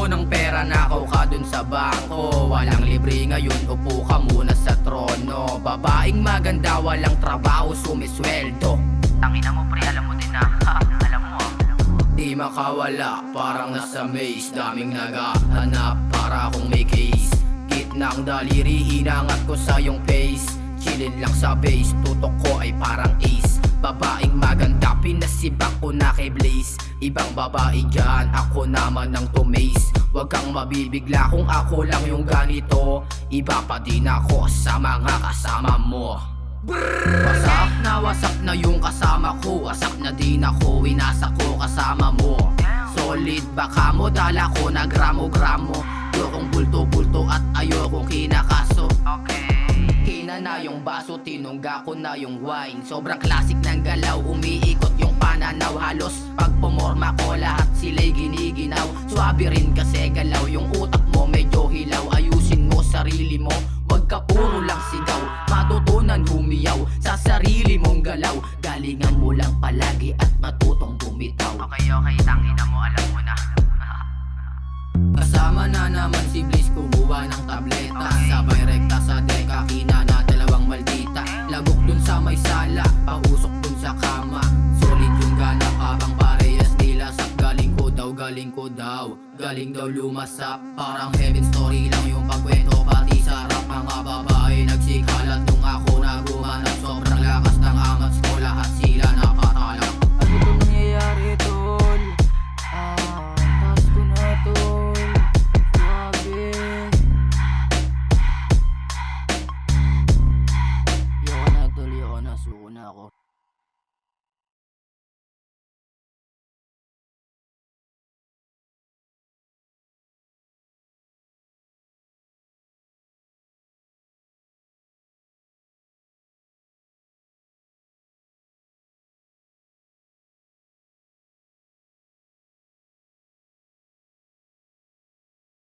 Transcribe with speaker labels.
Speaker 1: mo ng pera, nakaw ka dun sa bangko. Walang libre ngayon, upo ka muna sa trono. Babaeng maganda, walang trabaho, sumisweldo.
Speaker 2: Tangina mo pre, alam mo din na. Ha, alam mo ah.
Speaker 1: Di makawala, parang nasa maze. Daming naghahanap, para akong may case. Gitnang daliri, inangat ko sa yung face. Chillin lang sa base, tutok ko ay parang ace. Babaeng maganda, pinasibak ko na kay Blaze. Ibang babae dyan, ako naman ang tumaste. Huwag kang mabibigla kung ako lang yung ganito. Iba pa din ako sa mga kasama mo. Wasak na yung kasama ko. Wasak na din ako, winasak ko kasama mo. Solid baka mo, dala ko na gramo-gramo. Ayokong bulto-bulto at ayokong kinakaso.
Speaker 2: Okay.
Speaker 1: Hina na yung baso, tinungga ko na yung wine. Sobrang classic ng galaw, umiikot yung pananaw. Halos pag pumorma ko, lahat sila'y giniginaw. Swabe rin kasi galaw, yung utak mo medyo hilaw. Ayusin mo sarili mo, wag ka puro lang sigaw. Matutunan humiyaw sa sarili mong galaw. Galingan mo lang palagi at matutong bumitaw.
Speaker 2: Okay, tangina mo, alam mo na.
Speaker 1: Kasama na naman si Bliss, kumuha ng tableta. Sabay rekta sa deka, kina na dalawang maldita. Lagok dun sa may sala, pausok dun sa kama. Solid yung ganap habang parehas nila. Galing ko daw, galing daw lumasap. Parang heaven's to